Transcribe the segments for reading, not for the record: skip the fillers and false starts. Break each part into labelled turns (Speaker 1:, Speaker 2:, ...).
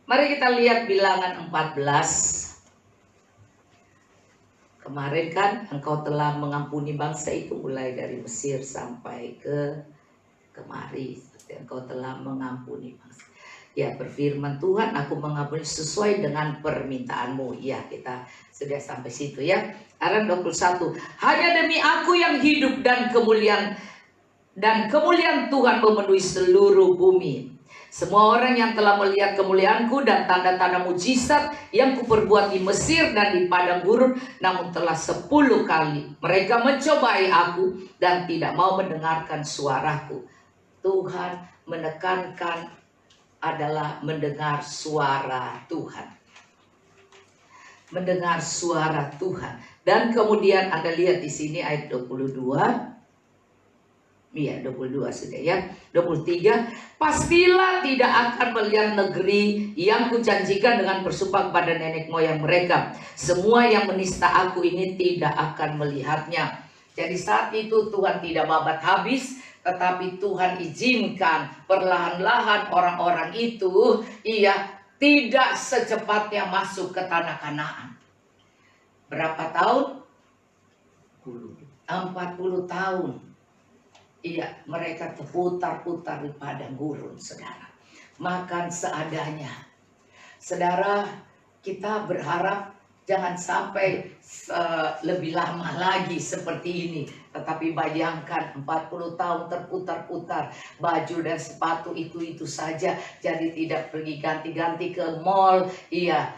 Speaker 1: Mari kita lihat Bilangan 14. Kemarin kan engkau telah mengampuni bangsa itu mulai dari Mesir sampai ke kemari. Engkau telah mengampuni bangsa. Ya, berfirman Tuhan, aku mengampuni sesuai dengan permintaanmu. Ya, kita sudah sampai situ ya. Ayat 21. Hanya demi aku yang hidup dan kemuliaan Tuhan memenuhi seluruh bumi. Semua orang yang telah melihat kemuliaanku dan tanda-tanda mujizat yang kuperbuat di Mesir dan di padang gurun, namun telah 10 kali mereka mencobai aku dan tidak mau mendengarkan suaraku. Tuhan menekankan adalah mendengar suara Tuhan. Mendengar suara Tuhan. Dan kemudian Anda lihat di sini ayat 22. Iya, 22 sudah ya. 23, pastilah tidak akan melihat negeri yang kujanjikan dengan bersumpah kepada nenek moyang mereka. Semua yang menista aku ini tidak akan melihatnya. Jadi saat itu Tuhan tidak babat habis, tetapi Tuhan izinkan perlahan-lahan orang-orang itu tidak secepatnya masuk ke tanah Kanaan. Berapa tahun? 40 tahun. Iya, mereka terputar-putar di padang gurun, saudara. Makan seadanya. Saudara, kita berharap jangan sampai lebih lama lagi seperti ini. Tetapi bayangkan 40 tahun terputar-putar. Baju dan sepatu itu saja. Jadi tidak pergi ganti-ganti ke mall. Iya,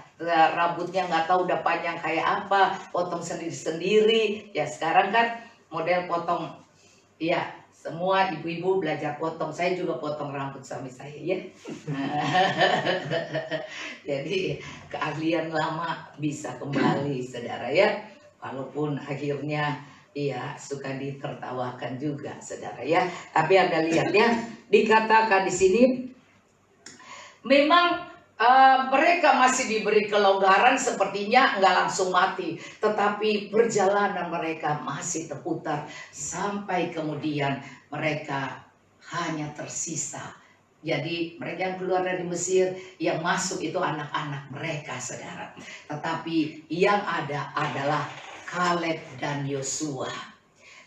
Speaker 1: rambutnya nggak tahu udah panjang kayak apa. Potong sendiri-sendiri. Ya sekarang kan model potong. Iya. Semua ibu-ibu belajar potong. Saya juga potong rambut suami saya ya. Jadi keahlian lama bisa kembali saudara ya. Walaupun akhirnya suka ditertawakan juga saudara ya. Tapi Anda lihat ya, dikatakan di sini memang mereka masih diberi kelonggaran, sepertinya nggak langsung mati, tetapi perjalanan mereka masih terputar sampai kemudian mereka hanya tersisa. Jadi mereka yang keluar dari Mesir, yang masuk itu anak-anak mereka saudara. Tetapi yang ada adalah Kaleb dan Yosua.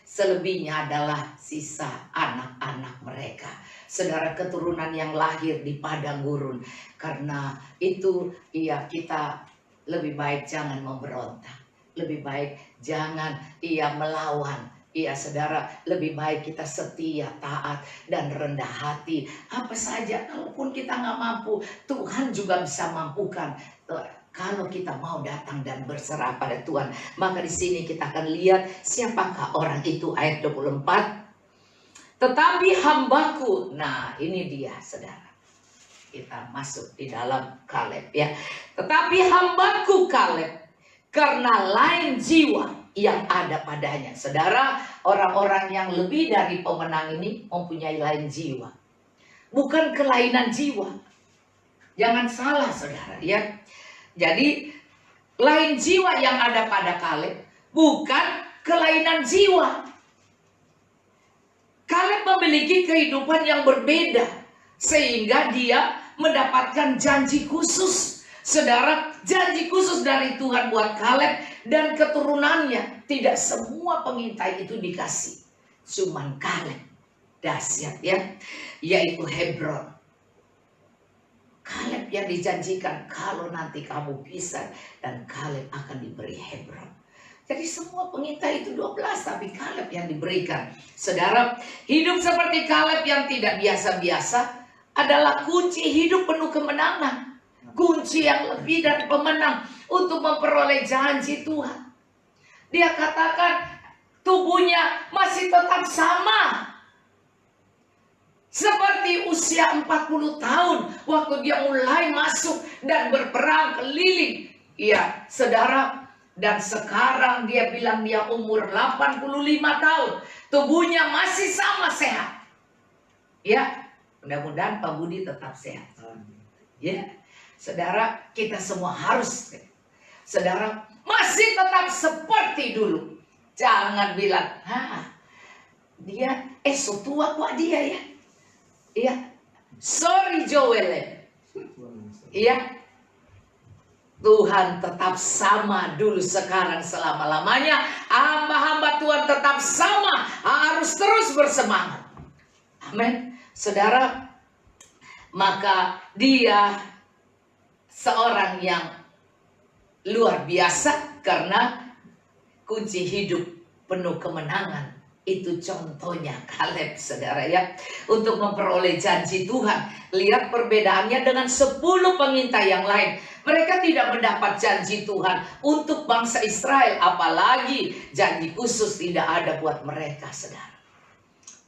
Speaker 1: Selebihnya adalah sisa anak-anak mereka. Saudara, keturunan yang lahir di padang gurun. Karena itu kita lebih baik jangan memberontak. Lebih baik jangan melawan. Saudara, lebih baik kita setia, taat, dan rendah hati. Apa saja, kalaupun kita nggak mampu, Tuhan juga bisa mampukan. Kalau kita mau datang dan berserah pada Tuhan. Maka di sini kita akan lihat siapakah orang itu, ayat 24. Tetapi hambaku, nah ini dia saudara. Kita masuk di dalam Kaleb ya. Tetapi hambaku Kaleb, karena lain jiwa yang ada padanya. Saudara, orang-orang yang lebih dari pemenang ini mempunyai lain jiwa. Bukan kelainan jiwa. Jangan salah saudara ya. Jadi lain jiwa yang ada pada Kaleb bukan kelainan jiwa. Kaleb memiliki kehidupan yang berbeda sehingga dia mendapatkan janji khusus. Saudara, janji khusus dari Tuhan buat Kaleb dan keturunannya. Tidak semua pengintai itu dikasih. Cuman Kaleb. Dahsyat ya. Yaitu Hebron. Kaleb yang dijanjikan kalau nanti kamu bisa, dan Kaleb akan diberi Hebron. Jadi semua pengintai itu 12, tapi Kaleb yang diberikan. Saudara, hidup seperti Kaleb yang tidak biasa-biasa adalah kunci hidup penuh kemenangan. Kunci yang lebih dari pemenang untuk memperoleh janji Tuhan. Dia katakan tubuhnya masih tetap sama. Seperti usia 40 tahun waktu dia mulai masuk dan berperang keliling. Iya, saudara. Dan sekarang dia bilang dia umur 85 tahun. Tubuhnya masih sama sehat. Ya, mudah-mudahan Pak Budi tetap sehat. Ya, saudara, kita semua harus. Saudara, masih tetap seperti dulu. Jangan bilang, dia so tua kok dia ya. Iya, sorry Joel. Ya, Tuhan tetap sama dulu, sekarang, selama-lamanya. Hamba-hamba Tuhan tetap sama, harus terus bersemangat. Amin. Saudara, maka dia seorang yang luar biasa karena kunci hidup penuh kemenangan. Itu contohnya Kaleb, saudara ya. Untuk memperoleh janji Tuhan. Lihat perbedaannya dengan 10 pengintai yang lain. Mereka tidak mendapat janji Tuhan untuk bangsa Israel. Apalagi janji khusus tidak ada buat mereka, saudara.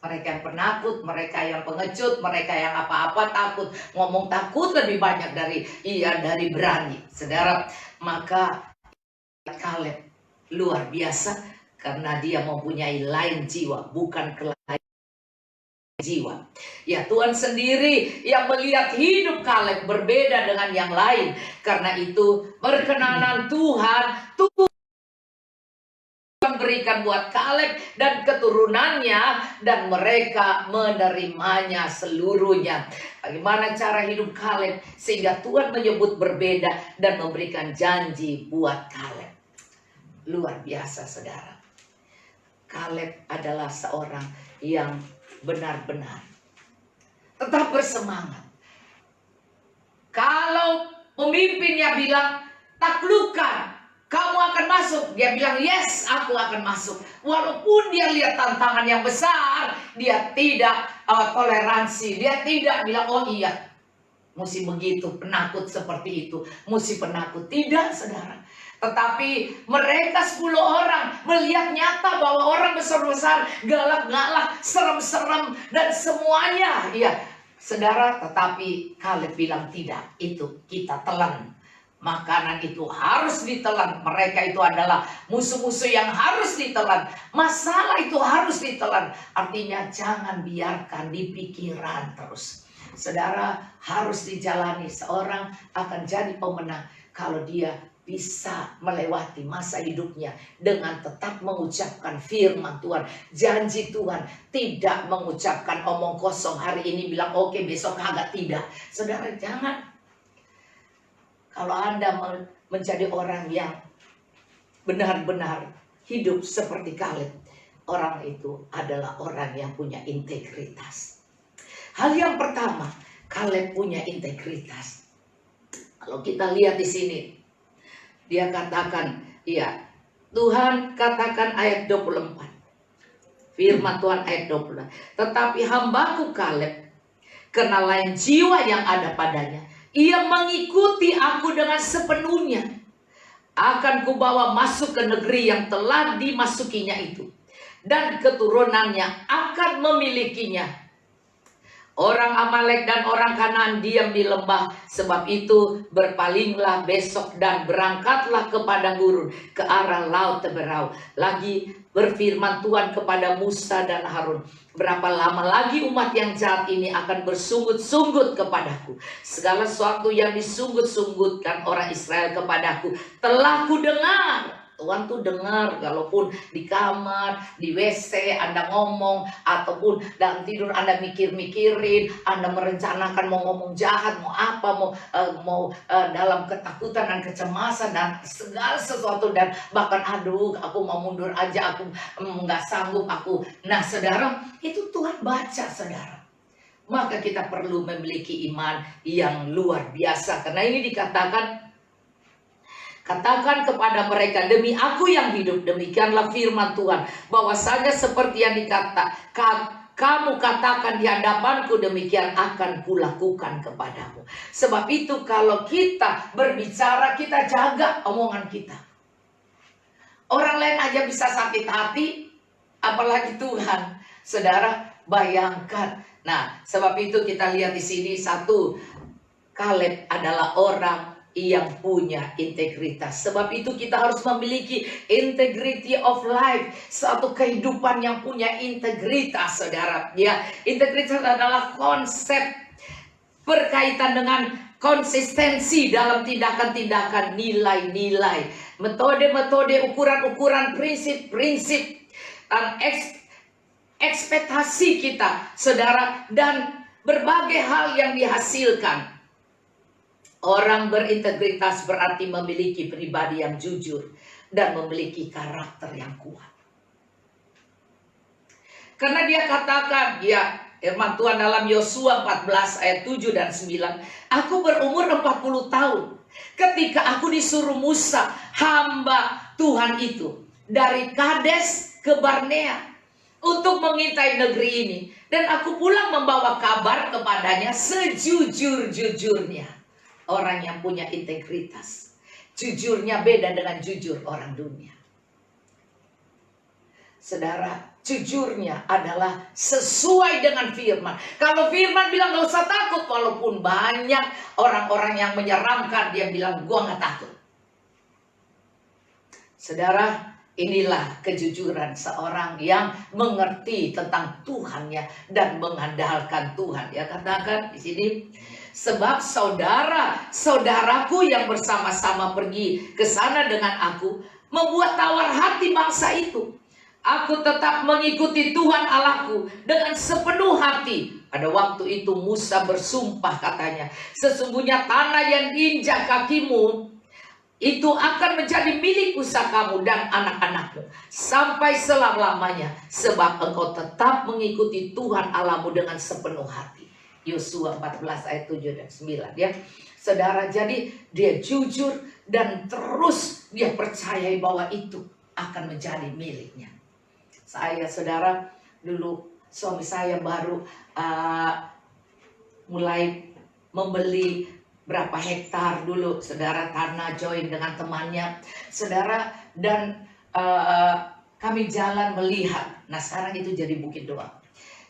Speaker 1: Mereka yang penakut, mereka yang pengecut, mereka yang apa-apa takut. Ngomong takut lebih banyak dari berani, saudara. Maka Kaleb luar biasa karena dia mempunyai lain jiwa, bukan kelahiran jiwa. Ya, Tuhan sendiri yang melihat hidup Kaleb berbeda dengan yang lain. Karena itu perkenanan Tuhan berikan buat Kaleb dan keturunannya, dan mereka menerimanya seluruhnya. Bagaimana cara hidup Kaleb sehingga Tuhan menyebut berbeda dan memberikan janji buat Kaleb. Luar biasa, saudara. Kaleb adalah seorang yang benar-benar tetap bersemangat. Kalau pemimpinnya bilang taklukkan, kamu akan masuk, dia bilang yes, aku akan masuk. Walaupun dia lihat tantangan yang besar, dia tidak toleransi, dia tidak bilang oh iya mesti begitu, penakut seperti itu, mesti penakut. Tidak, saudara. Tetapi mereka 10 orang melihat nyata bahwa orang besar-besar, galak-galak, serem-serem, dan semuanya. Ya, saudara, tetapi Kaleb bilang tidak, itu kita telan. Makanan itu harus ditelan. Mereka itu adalah musuh-musuh yang harus ditelan. Masalah itu harus ditelan. Artinya jangan biarkan di pikiran terus. Saudara, harus dijalani. Seorang akan jadi pemenang kalau dia bisa melewati masa hidupnya dengan tetap mengucapkan firman Tuhan, janji Tuhan, tidak mengucapkan omong kosong. Hari ini bilang oke, besok kagak, tidak. Saudara, jangan. Kalau Anda menjadi orang yang benar-benar hidup seperti Kaleb, orang itu adalah orang yang punya integritas. Hal yang pertama, Kaleb punya integritas. Kalau kita lihat di sini, dia katakan, ya, Tuhan katakan ayat 24. Firman Tuhan ayat 24. Tetapi hambaku Kaleb, karena lain jiwa yang ada padanya, ia mengikuti aku dengan sepenuhnya. Akan kubawa masuk ke negeri yang telah dimasukinya itu, dan keturunannya akan memilikinya. Orang Amalek dan orang Kanaan diam di lembah. Sebab itu berpalinglah besok dan berangkatlah ke padang gurun, ke arah laut Teberau. Lagi berfirman Tuhan kepada Musa dan Harun, berapa lama lagi umat yang jahat ini akan bersungut-sungut kepadaku? Segala sesuatu yang disungut-sungutkan orang Israel kepadaku telah ku dengar. Tuhan tuh dengar, kalaupun di kamar, di WC Anda ngomong, ataupun dalam tidur Anda mikir-mikirin, Anda merencanakan mau ngomong jahat, mau apa, mau dalam ketakutan dan kecemasan dan segala sesuatu, dan bahkan aduh aku mau mundur aja, aku nggak sanggup aku. Nah, saudara, itu Tuhan baca, saudara. Maka kita perlu memiliki iman yang luar biasa, karena ini dikatakan, katakan kepada mereka, demi aku yang hidup, demikianlah firman Tuhan, bahwasanya seperti yang kamu katakan di hadapanku, demikian akan kulakukan kepadamu. Sebab itu kalau kita berbicara, kita jaga omongan kita. Orang lain aja bisa sakit hati, apalagi Tuhan. Saudara, bayangkan. Nah, sebab itu kita lihat di sini, satu, Kaleb adalah orang yang punya integritas. Sebab itu kita harus memiliki integrity of life, satu kehidupan yang punya integritas, saudara. Ya, integritas adalah konsep berkaitan dengan konsistensi dalam tindakan-tindakan, nilai-nilai, metode-metode, ukuran-ukuran, prinsip-prinsip, dan ekspektasi kita, saudara, dan berbagai hal yang dihasilkan. Orang berintegritas berarti memiliki pribadi yang jujur dan memiliki karakter yang kuat. Karena dia katakan, ya, firman Tuhan dalam Yosua 14 ayat 7 dan 9, aku berumur 40 tahun ketika aku disuruh Musa, hamba Tuhan itu, dari Kades ke Barnea untuk mengintai negeri ini. Dan aku pulang membawa kabar kepadanya sejujur-jujurnya. Orang yang punya integritas. Jujurnya beda dengan jujur orang dunia. Saudara, jujurnya adalah sesuai dengan firman. Kalau firman bilang gak usah takut, walaupun banyak orang-orang yang menyeramkan, dia bilang gua gak takut. Saudara, inilah kejujuran seorang yang mengerti tentang Tuhannya dan mengandalkan Tuhan. Ya, katakan di sini, sebab saudaraku yang bersama-sama pergi ke sana dengan aku membuat tawar hati bangsa itu. Aku tetap mengikuti Tuhan Allahku dengan sepenuh hati. Pada waktu itu Musa bersumpah, katanya, sesungguhnya tanah yang diinjak kakimu itu akan menjadi milik pusakamu dan anak-anakmu sampai selama-lamanya, sebab engkau tetap mengikuti Tuhan Allahmu dengan sepenuh hati. Yosua 14 ayat 7 dan 9, ya. Saudara, jadi dia jujur dan terus dia percayai bahwa itu akan menjadi miliknya. Saya, saudara, dulu suami saya baru mulai membeli berapa hektar dulu, saudara, tanah, join dengan temannya, saudara, dan kami jalan melihat. Nah, sekarang itu jadi Bukit Doang.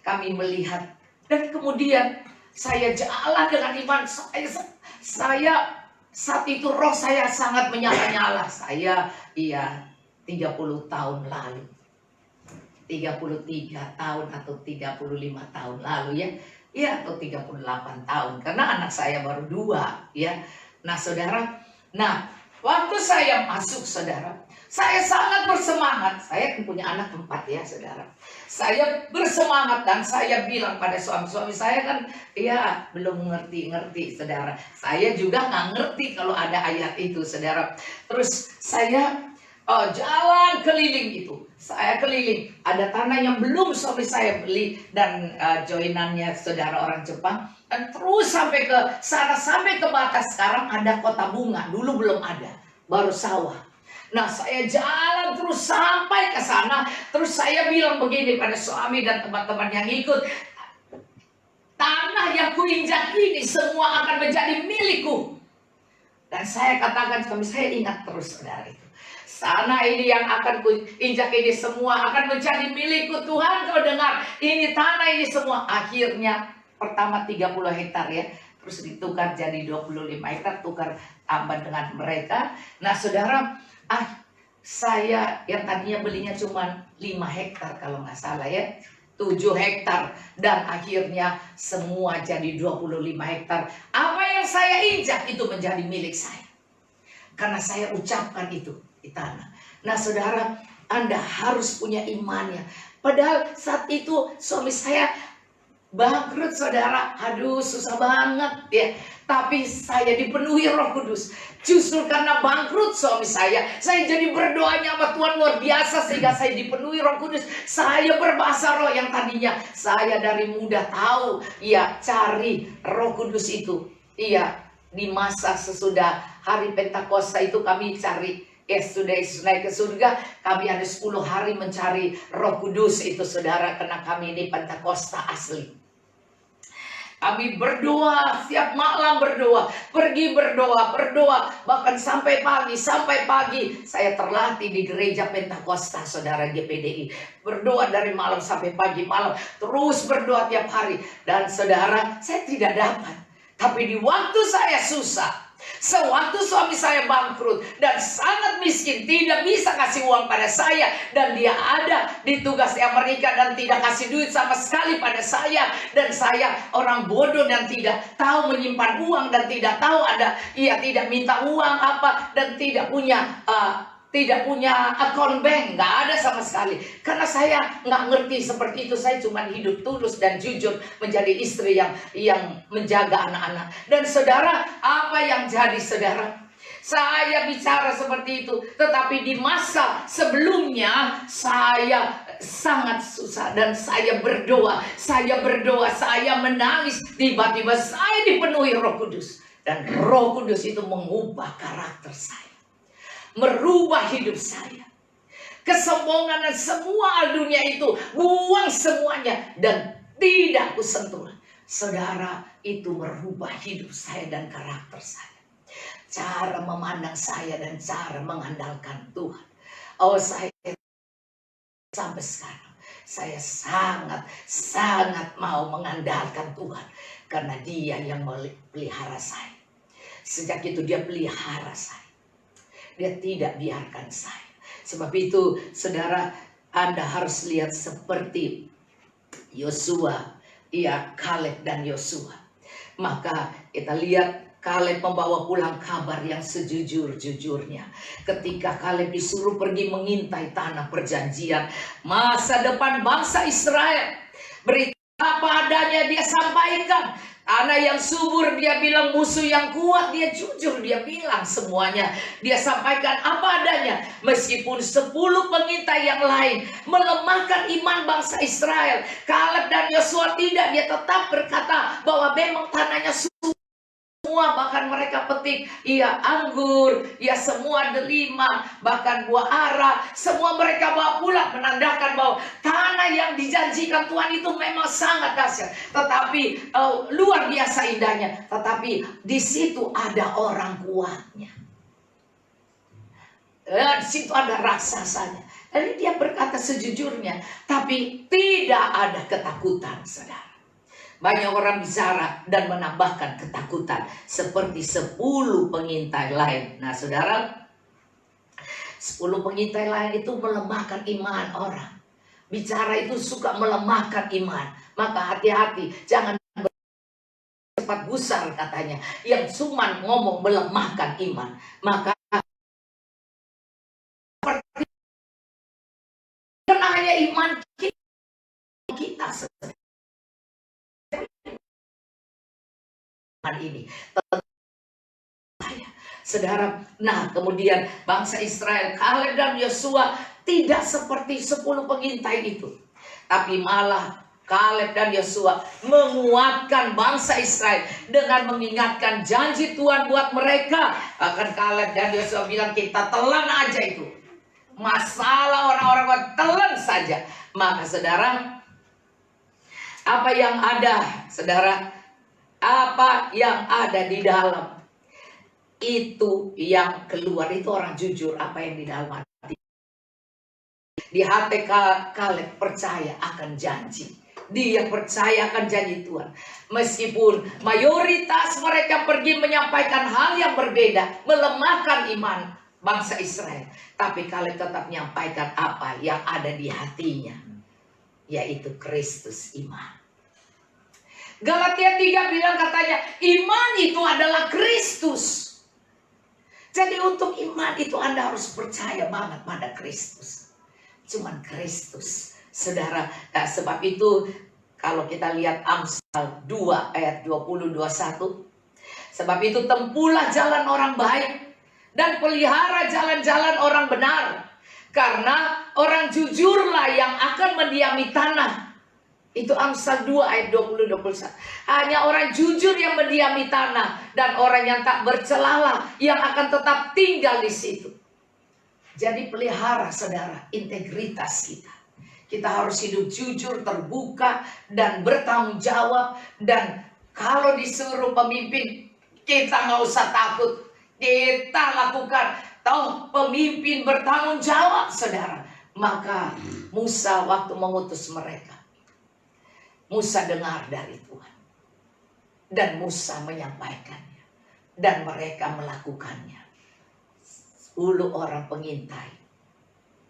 Speaker 1: Kami melihat, dan kemudian saya jalan dengan iman. Saya saat itu roh saya sangat menyala-nyala. Saya 30 tahun lalu, 33 tahun atau 35 tahun lalu, ya, atau 38 tahun, karena anak saya baru 2, ya. Nah, saudara, waktu saya masuk, saudara, saya sangat bersemangat. Saya punya anak 4, ya, saudara. Saya bersemangat dan saya bilang pada suami saya, kan, ya, belum ngerti, saudara. Saya juga nggak ngerti kalau ada ayat itu, saudara. Terus saya jalan keliling itu. Saya keliling, ada tanah yang belum suami saya beli dan joinannya saudara orang Jepang, dan terus sampai ke sana, sampai ke batas. Sekarang ada kota bunga, dulu belum ada, baru sawah. Nah, saya jalan terus sampai ke sana. Terus saya bilang begini pada suami dan teman-teman yang ikut, tanah yang kuinjak ini semua akan menjadi milikku. Dan saya katakan, suami saya ingat terus, saudara, itu sana ini yang akan kuinjak ini semua akan menjadi milikku. Tuhan, kau dengar, ini tanah ini semua. Akhirnya pertama 30 hektar, ya, terus ditukar jadi 25 hektar, tukar tambah dengan mereka. Nah, saudara, saya yang tadinya belinya cuma 5 hektar kalau nggak salah, ya, 7 hektar, dan akhirnya semua jadi 25 hektar. Apa yang saya injak itu menjadi milik saya, karena saya ucapkan itu di tanah. Nah, saudara, Anda harus punya imannya. Padahal saat itu suami saya bangkrut, saudara. Aduh, susah banget, ya. Tapi saya dipenuhi Roh Kudus. Justru karena bangkrut suami saya jadi berdoanya sama Tuhan luar biasa, sehingga saya dipenuhi Roh Kudus. Saya berbahasa roh yang tadinya saya dari muda tahu, ya, cari Roh Kudus itu. Iya, di masa sesudah hari Pentakosta itu kami cari. Sudah naik ke surga, kami ada 10 hari mencari Roh Kudus itu, saudara, karena kami ini Pentakosta asli. Kami berdoa, setiap malam berdoa, pergi berdoa, bahkan sampai pagi saya terlatih di gereja Pentakosta, saudara, GPDI. Berdoa dari malam sampai pagi, malam, terus berdoa tiap hari. Dan saudara, saya tidak dapat. Tapi di waktu saya susah, sewaktu suami saya bangkrut dan sangat miskin, tidak bisa kasih uang pada saya, dan dia ada di tugas di Amerika dan tidak kasih duit sama sekali pada saya, dan saya orang bodoh dan tidak tahu menyimpan uang dan tidak tahu ada, tidak minta uang apa, dan tidak punya tidak punya akun bank, nggak ada sama sekali. Karena saya nggak ngerti seperti itu. Saya cuma hidup tulus dan jujur menjadi istri yang menjaga anak-anak. Dan saudara, apa yang jadi saudara? Saya bicara seperti itu, tetapi di masa sebelumnya saya sangat susah dan saya berdoa, saya menangis. Tiba-tiba saya dipenuhi Roh Kudus, dan Roh Kudus itu mengubah karakter saya, merubah hidup saya. Kesombongan dan semua dunia itu buang semuanya dan tidak kusentuh. Saudara, itu merubah hidup saya dan karakter saya, cara memandang saya dan cara mengandalkan Tuhan. Oh, saya sampai sekarang saya sangat mau mengandalkan Tuhan, karena Dia yang melihara saya. Sejak itu Dia pelihara saya, Dia tidak biarkan saya. Sebab itu saudara, Anda harus lihat seperti Yosua, Kaleb dan Yosua. Maka kita lihat Kaleb membawa pulang kabar yang sejujur-jujurnya. Ketika Kaleb disuruh pergi mengintai tanah perjanjian, masa depan bangsa Israel, berita apa adanya dia sampaikan. Tanah yang subur, dia bilang. Musuh yang kuat, dia jujur, dia bilang semuanya. Dia sampaikan apa adanya. Meskipun 10 pengintai yang lain melemahkan iman bangsa Israel, Kaleb dan Yosua tidak. Dia tetap berkata bahwa memang tanahnya subur. Semua, bahkan mereka petik anggur, semua delima, bahkan buah ara, semua mereka bawa pulang, menandakan bahwa tanah yang dijanjikan Tuhan itu memang sangat dahsyat, tetapi luar biasa indahnya. Tetapi di situ ada orang kuatnya, di situ ada raksasanya. Jadi dia berkata sejujurnya, tapi tidak ada ketakutan, saudara. Banyak orang bicara dan menambahkan ketakutan seperti 10 pengintai lain. Nah saudara, 10 pengintai lain itu melemahkan iman orang. Bicara itu suka melemahkan iman. Maka hati-hati, jangan cepat gusar katanya. Yang cuma ngomong melemahkan iman. Maka karena hanya iman kita ini, saudara. Nah kemudian bangsa Israel, Kaleb dan Yosua tidak seperti 10 pengintai itu, tapi malah Kaleb dan Yosua menguatkan bangsa Israel dengan mengingatkan janji Tuhan buat mereka. Bahkan Kaleb dan Yosua bilang, kita telan aja itu masalah orang-orang, telan saja. Maka saudara, apa yang ada, saudara, apa yang ada di dalam itu yang keluar, itu orang jujur. Apa yang di dalam hati, di hati Kaleb percaya akan janji. Dia percaya akan janji Tuhan. Meskipun mayoritas mereka pergi menyampaikan hal yang berbeda, melemahkan iman bangsa Israel, tapi Kaleb tetap menyampaikan apa yang ada di hatinya, yaitu Kristus iman. Galatia 3 bilang katanya, iman itu adalah Kristus. Jadi untuk iman itu Anda harus percaya banget pada Kristus. Cuman Kristus, saudara. Nah, sebab itu kalau kita lihat Amsal 2 ayat 20-21. Sebab itu tempuhlah jalan orang baik dan pelihara jalan-jalan orang benar. Karena orang jujurlah yang akan mendiami tanah. Itu Amsal 2 ayat 20-21. Hanya orang jujur yang mendiami tanah, dan orang yang tak bercelalah yang akan tetap tinggal di situ. Jadi pelihara, saudara, integritas kita. Kita harus hidup jujur, terbuka, dan bertanggung jawab. Dan kalau disuruh pemimpin, kita nggak usah takut. Kita lakukan. Tahu, pemimpin bertanggung jawab, saudara. Maka Musa waktu mengutus mereka, Musa dengar dari Tuhan, dan Musa menyampaikannya, dan mereka melakukannya. 10 orang pengintai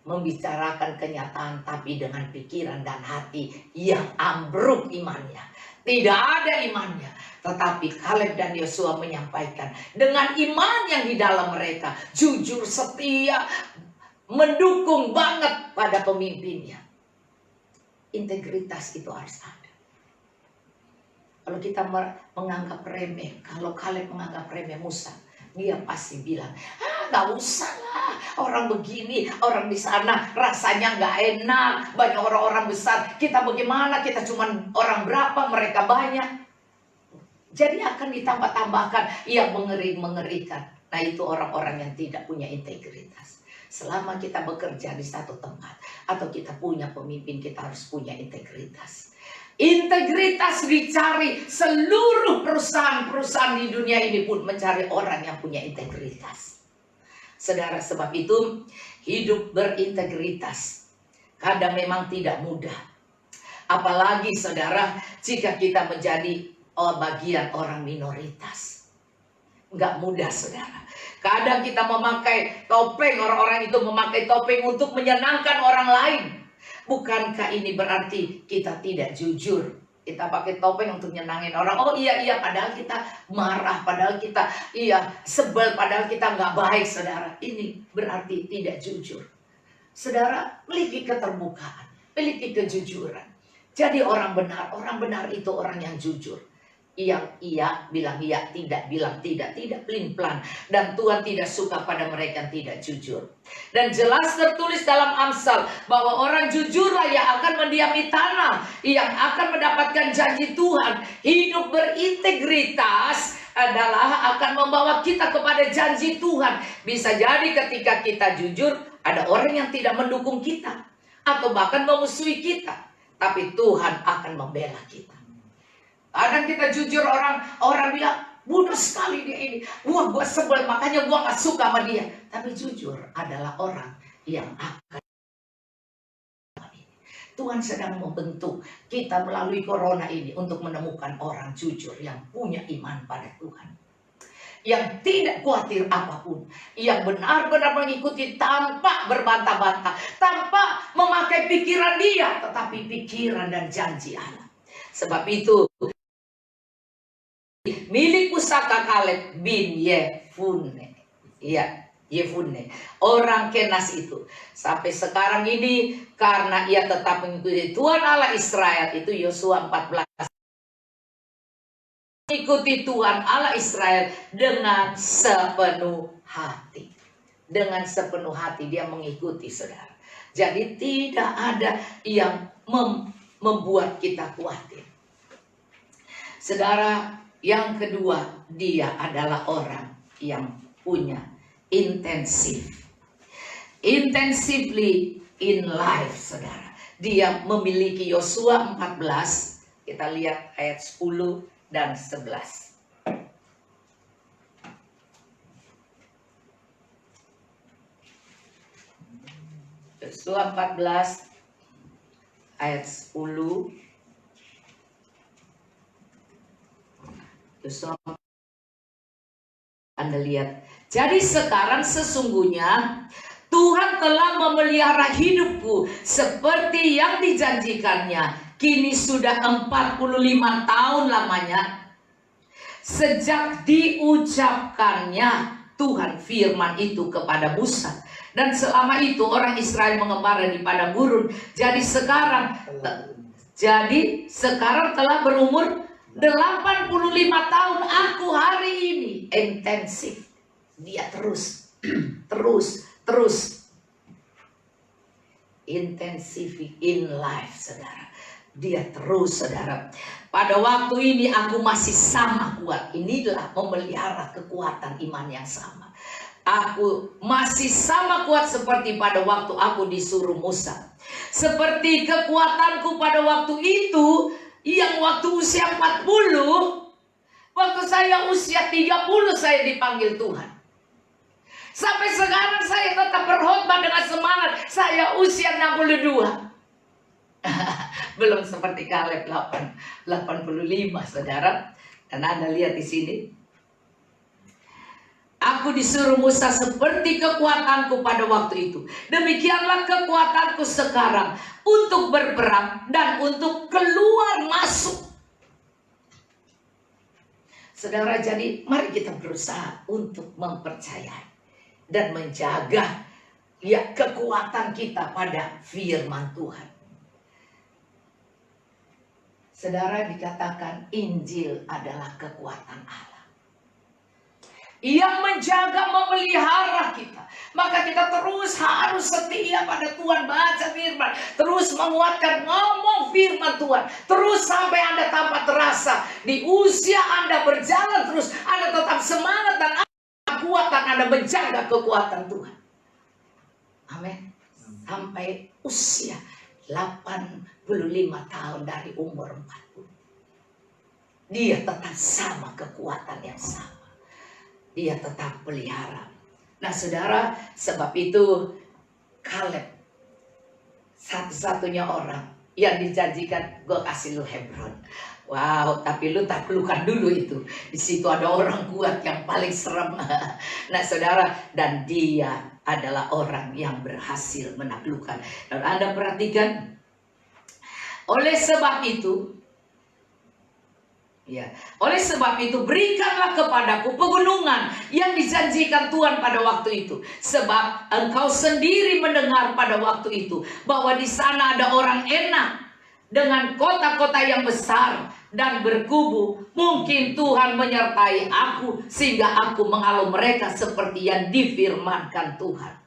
Speaker 1: membicarakan kenyataan, tapi dengan pikiran dan hati yang ambruk imannya. Tidak ada imannya. Tetapi Kaleb dan Yosua menyampaikan dengan iman yang di dalam mereka, jujur, setia, mendukung banget pada pemimpinnya. Integritas itu harus ada. Kalau kita menganggap remeh, kalau Kaleb menganggap remeh Musa, dia pasti bilang, gak usah lah, orang begini, orang di sana rasanya gak enak, banyak orang-orang besar, kita bagaimana, kita cuma orang berapa, mereka banyak. Jadi akan ditambah-tambahkan yang mengerikan. Nah, itu orang-orang yang tidak punya integritas. Selama kita bekerja di satu tempat atau kita punya pemimpin, kita harus punya integritas. Integritas dicari, seluruh perusahaan-perusahaan di dunia ini pun mencari orang yang punya integritas. Saudara, sebab itu hidup berintegritas kadang memang tidak mudah. Apalagi saudara, jika kita menjadi bagian orang minoritas. Nggak mudah saudara. Kadang kita memakai topeng, orang-orang itu memakai topeng untuk menyenangkan orang lain. Bukankah ini berarti kita tidak jujur? Kita pakai topeng untuk nyenangin orang. Oh iya, padahal kita marah, padahal kita sebel, padahal kita nggak baik saudara. Ini berarti tidak jujur. Saudara, miliki keterbukaan, miliki kejujuran. Jadi orang benar itu orang yang jujur. Yang iya bilang iya, tidak bilang tidak pelin-pelan. Dan Tuhan tidak suka pada mereka yang tidak jujur. Dan jelas tertulis dalam Amsal bahwa orang jujurlah yang akan mendiami tanah, yang akan mendapatkan janji Tuhan. Hidup berintegritas adalah akan membawa kita kepada janji Tuhan. Bisa jadi ketika kita jujur, ada orang yang tidak mendukung kita atau bahkan memusuhi kita, tapi Tuhan akan membela kita. Kadang kita jujur, orang bilang bodoh sekali dia ini, wah gue sebel, makanya gue gak suka sama dia. Tapi jujur adalah orang yang akan. Tuhan sedang membentuk kita melalui corona ini untuk menemukan orang jujur yang punya iman pada Tuhan, yang tidak khawatir apapun, yang benar-benar mengikuti tanpa berbantah-bantah, tanpa memakai pikiran dia, tetapi pikiran dan janji Allah. Sebab itu milik pusaka Kaleb bin Yefune, Yefune, orang Kenas itu sampai sekarang ini, karena ia tetap mengikuti Tuhan Allah Israel. Itu Yosua 14. Mengikuti Tuhan Allah Israel dengan sepenuh hati. Dengan sepenuh hati dia mengikuti saudara. Jadi tidak ada yang membuat kita khawatir. Saudara, yang kedua, dia adalah orang yang punya intensively in life, saudara. Dia memiliki Yosua 14, kita lihat ayat 10 dan 11. Yosua 14 ayat 10. Anda lihat. Jadi sekarang sesungguhnya Tuhan telah memelihara hidupku seperti yang dijanjikannya. Kini sudah 45 tahun lamanya sejak diucapkannya Tuhan firman itu kepada Musa. Dan selama itu orang Israel mengembara di padang gurun. Jadi sekarang telah berumur 85 tahun aku hari ini. Intensif. Dia terus intensif in life, saudara. Dia terus, saudara. Pada waktu ini aku masih sama kuat. Inilah memelihara kekuatan iman yang sama. Aku masih sama kuat seperti pada waktu aku disuruh Musa. Seperti kekuatanku pada waktu itu, yang waktu usia 40, waktu saya usia 30 saya dipanggil Tuhan. Sampai sekarang saya tetap berkhotbah dengan semangat. Saya usia 62. Belum seperti Kaleb 85, saudara. Dan Anda lihat di sini. Aku disuruh Musa seperti kekuatanku pada waktu itu. Demikianlah kekuatanku sekarang untuk berperang dan untuk keluar masuk. Saudara, jadi mari kita berusaha untuk mempercayai dan menjaga ya kekuatan kita pada firman Tuhan. Saudara, dikatakan Injil adalah kekuatan Allah yang menjaga, memelihara kita. Maka kita terus harus setia pada Tuhan, baca firman, terus menguatkan, ngomong firman Tuhan, terus sampai Anda tanpa terasa di usia Anda berjalan terus, Anda tetap semangat dan kekuatan Anda menjaga kekuatan Tuhan. Amin. Sampai usia 85 tahun dari umur 40. Dia tetap sama, kekuatan yang sama. Dia tetap pelihara. Nah saudara, sebab itu Kaleb satu-satunya orang yang dijanjikan, gue kasih lu Hebron. Wow, tapi lu taklukkan dulu itu. Di situ ada orang kuat yang paling serem. Nah saudara, dan dia adalah orang yang berhasil menaklukkan. Dan Anda perhatikan, oleh sebab itu, ya, oleh sebab itu berikanlah kepadaku pegunungan yang dijanjikan Tuhan pada waktu itu. Sebab engkau sendiri mendengar pada waktu itu bahwa di sana ada orang enak dengan kota-kota yang besar dan berkubu. Mungkin Tuhan menyertai aku sehingga aku menghalau mereka seperti yang difirmankan Tuhan.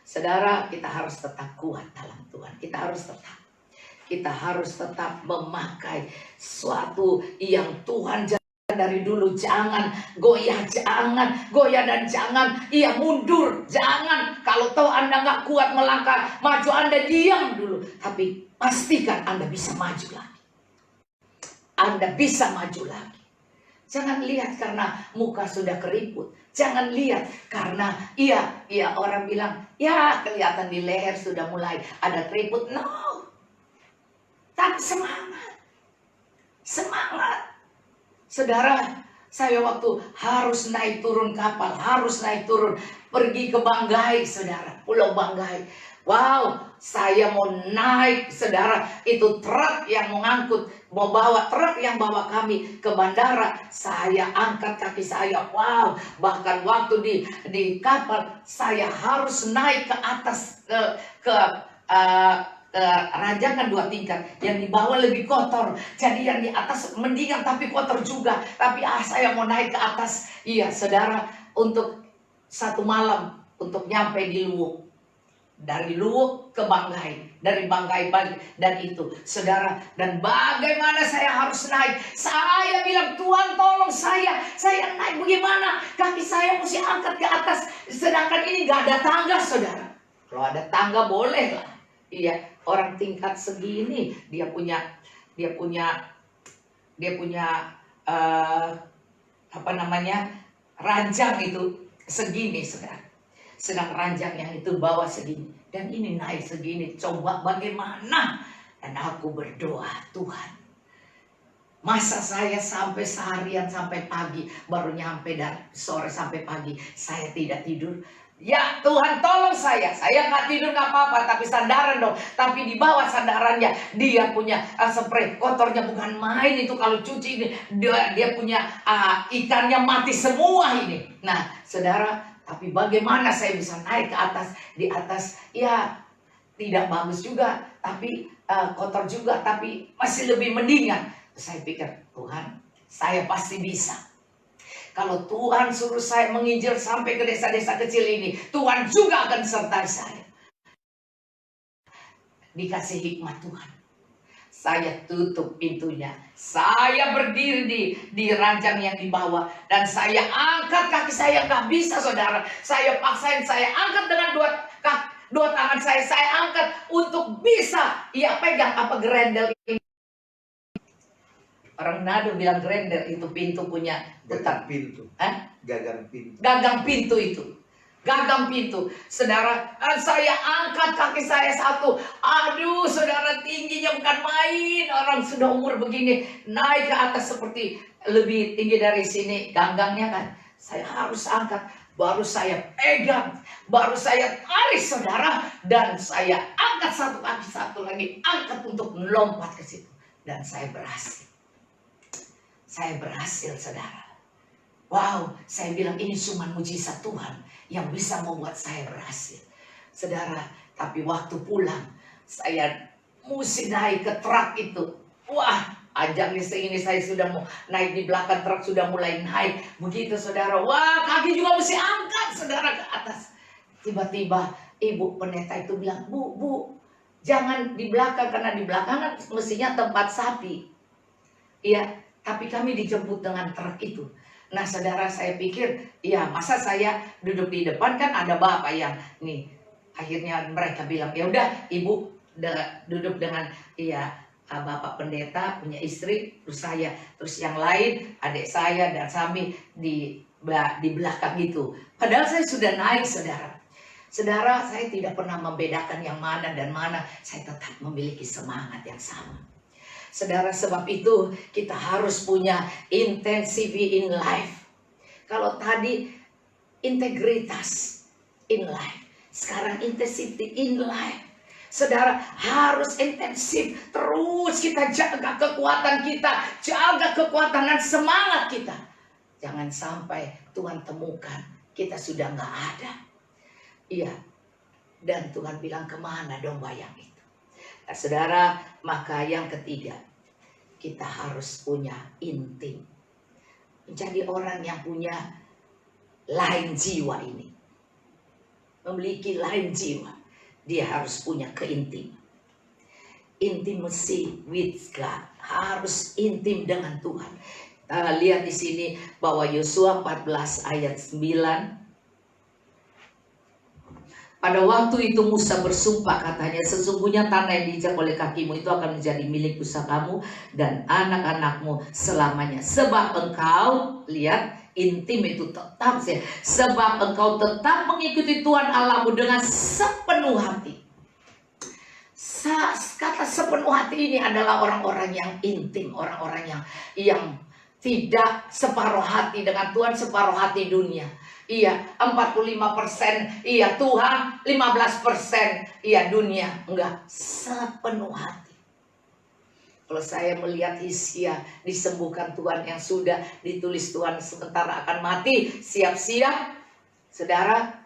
Speaker 1: Saudara, kita harus tetap kuat dalam Tuhan. Kita harus tetap memakai sesuatu yang Tuhan jangan dari dulu. Jangan goyah, dan jangan mundur. Jangan, kalau tahu Anda nggak kuat melangkah maju, Anda diam dulu. Tapi pastikan Anda bisa maju lagi. Anda bisa maju lagi. Jangan lihat karena muka sudah keriput. Jangan lihat karena orang bilang, ya kelihatan di leher sudah mulai ada keriput. No. Tapi semangat. Saudara, saya waktu harus naik turun kapal, pergi ke Banggai, saudara, Pulau Banggai. Wow, saya mau naik, saudara, itu truk yang truk yang bawa kami ke bandara. Saya angkat kaki saya, wow, bahkan waktu di kapal saya harus naik ke atas ranjangan 2 tingkat, yang di bawah lebih kotor, jadi yang di atas mendingan tapi kotor juga. Tapi saya mau naik ke atas, saudara, untuk 1 malam untuk nyampe di Luwuk. Dari Luwuk ke Banggai, dari Banggai pagi, dan itu saudara, dan bagaimana saya harus naik. Saya bilang, Tuhan tolong saya naik bagaimana, kaki saya mesti angkat ke atas, sedangkan ini gak ada tangga, saudara. Kalau ada tangga boleh lah. Orang tingkat segini dia punya ranjang itu segini, saudara. Sedang ranjang yang itu bawah segini, dan ini naik segini. Coba bagaimana? Dan aku berdoa, Tuhan, masa saya sampai seharian, sampai pagi baru nyampe, dan sore sampai pagi saya tidak tidur. Ya Tuhan, tolong saya nggak tidur nggak apa-apa, tapi sandaran dong. Tapi di bawah sandarannya dia punya spray kotornya bukan main itu. Kalau cuci ini dia punya ikannya mati semua ini. Nah saudara, tapi bagaimana saya bisa naik ke atas? Di atas tidak bagus juga, tapi kotor juga, tapi masih lebih mendingan. Saya pikir, Tuhan, saya pasti bisa. Kalau Tuhan suruh saya menginjil sampai ke desa-desa kecil ini, Tuhan juga akan sertai saya. Dikasih hikmat Tuhan. Saya tutup pintunya. Saya berdiri di ranjang yang di bawah. Dan saya angkat kaki saya. Gak bisa, saudara. Saya paksain, saya angkat dengan dua tangan saya. Saya angkat untuk bisa pegang gerendel ini. Orang Nado bilang gerendel itu pintu punya
Speaker 2: gagang pintu. Gagang pintu.
Speaker 1: Saudara, saya angkat kaki saya satu. Aduh, saudara, tingginya bukan main. Orang sudah umur begini naik ke atas seperti lebih tinggi dari sini ganggangnya kan. Saya harus angkat, baru saya pegang, baru saya tarik, saudara, dan saya angkat satu kaki, satu lagi angkat untuk melompat ke situ, dan saya berhasil. Saudara. Wow, saya bilang ini cuma mujizat Tuhan yang bisa membuat saya berhasil. Saudara, tapi waktu pulang, saya mesti naik ke truk itu. Wah, ajangnya segini, saya sudah mau naik di belakang truk, sudah mulai naik. Begitu saudara, wah kaki juga mesti angkat saudara ke atas. Tiba-tiba ibu pendeta itu bilang, Bu, jangan di belakang, karena di belakang kan mestinya tempat sapi. Iya, tapi kami dijemput dengan truk itu. Nah saudara, saya pikir, ya masa saya duduk di depan, kan ada bapak yang nih. Akhirnya mereka bilang, ya udah ibu duduk dengan bapak pendeta punya istri, terus saya, terus yang lain adik saya dan Sami di belakang itu. Padahal saya sudah naik saudara. Saudara, saya tidak pernah membedakan yang mana dan mana. Saya tetap memiliki semangat yang sama. Saudara, sebab itu kita harus punya intensity in life. Kalau tadi integritas in life, sekarang intensity in life. Saudara, harus intensif. Terus kita jaga kekuatan kita, jaga kekuatan dan semangat kita. Jangan sampai Tuhan temukan kita sudah nggak ada. Iya, dan Tuhan bilang, kemana domba yang itu? Nah, saudara, maka yang ketiga, kita harus punya intim. Menjadi orang yang punya lain jiwa ini. Memiliki lain jiwa. Dia harus punya keintiman. Intimacy with God. Harus intim dengan Tuhan. Kita lihat di sini bahwa Yosua 14 ayat 9. Pada waktu itu Musa bersumpah, katanya, sesungguhnya tanah yang diinjak oleh kakimu itu akan menjadi milik pusakamu dan anak-anakmu selamanya. Sebab engkau, lihat, intim itu tetap sih. Sebab engkau tetap mengikuti Tuhan Allahmu dengan sepenuh hati. Kata sepenuh hati ini adalah orang-orang yang intim, orang-orang yang tidak separuh hati dengan Tuhan, separuh hati dunia. Iya, 45% iya Tuhan, 15% iya dunia. Enggak, sepenuh hati. Kalau saya melihat Hizkia disembuhkan Tuhan, yang sudah ditulis Tuhan sementara akan mati, siap-siap. Saudara,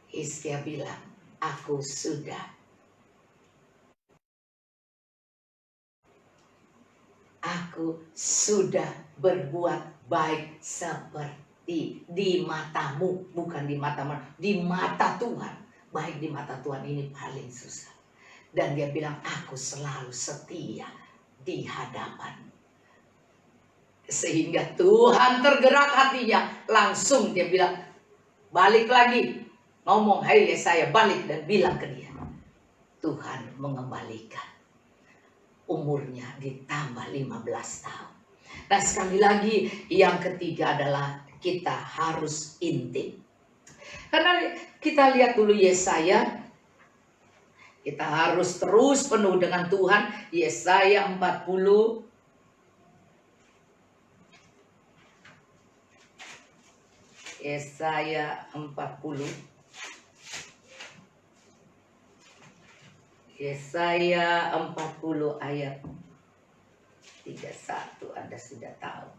Speaker 1: Hizkia bilang, aku sudah berbuat baik seperti di matamu, bukan di mata manusia, di mata Tuhan. Baik di mata Tuhan ini paling susah. Dan dia bilang, aku selalu setia di hadapan. Sehingga Tuhan tergerak hatinya. Langsung dia bilang, balik lagi. Ngomong, hai Yesaya, balik dan bilang ke dia. Tuhan mengembalikan. Umurnya ditambah 15 tahun. Nah sekali lagi, yang ketiga adalah kita harus intim. Karena kita lihat dulu Yesaya, kita harus terus penuh dengan Tuhan. Yesaya 40 Yesaya 40 ayat 31, Anda sudah tahu.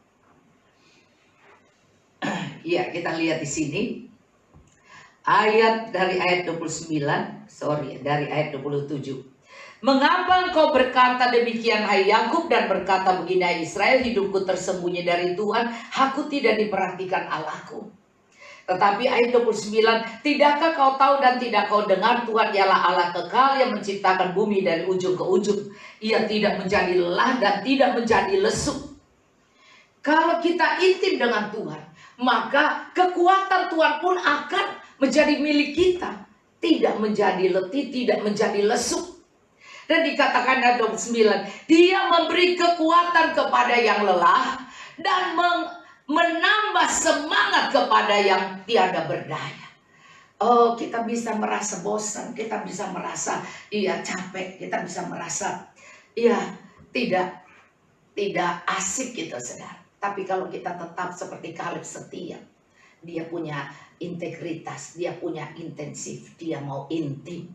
Speaker 1: Ya, kita lihat di sini. Dari ayat 27. Mengapa engkau berkata demikian, hai Yakub, dan berkata begini, hai Israel, hidupku tersembunyi dari Tuhan, aku tidak diperhatikan Allahku. Tetapi ayat 29, tidakkah kau tahu dan tidak kau dengar, Tuhan ialah Allah kekal yang menciptakan bumi dari ujung ke ujung. Ia tidak menjadi lelah dan tidak menjadi lesu. Kalau kita intim dengan Tuhan, maka kekuatan Tuhan pun akan menjadi milik kita. Tidak menjadi letih, tidak menjadi lesu. Dan dikatakan ayat 29, dia memberi kekuatan kepada yang lelah dan menambah semangat kepada yang tiada berdaya. Oh, kita bisa merasa bosan, kita bisa merasa capek, kita bisa merasa tidak asik gitu, saudara. Tapi kalau kita tetap seperti Kaleb setia, dia punya integritas, dia punya intensif, dia mau intim.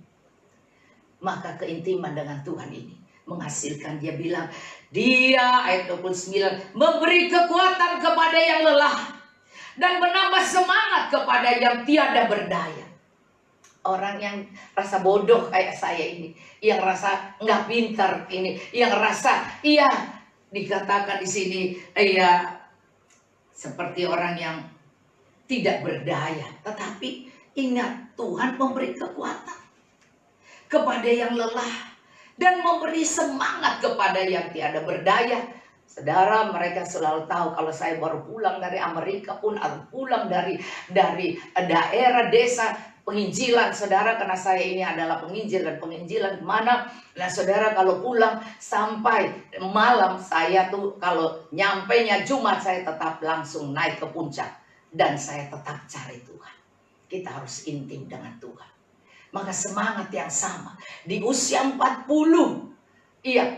Speaker 1: Maka keintiman dengan Tuhan ini menghasilkan. Dia bilang, dia ayat 29 memberi kekuatan kepada yang lelah dan menambah semangat kepada yang tiada berdaya. Orang yang rasa bodoh kayak saya ini, yang rasa nggak pintar ini, yang rasa dikatakan di sini seperti orang yang tidak berdaya. Tetapi ingat, Tuhan memberi kekuatan kepada yang lelah dan memberi semangat kepada yang tiada berdaya. Saudara, mereka selalu tahu kalau saya baru pulang dari Amerika pun atau pulang dari daerah desa penginjilan, saudara, karena saya ini adalah penginjil dan penginjilan mana. Nah, saudara, kalau pulang sampai malam, saya tuh kalau nyampainya Jumat, saya tetap langsung naik ke puncak dan saya tetap cari Tuhan. Kita harus intim dengan Tuhan. Maka semangat yang sama di usia 40,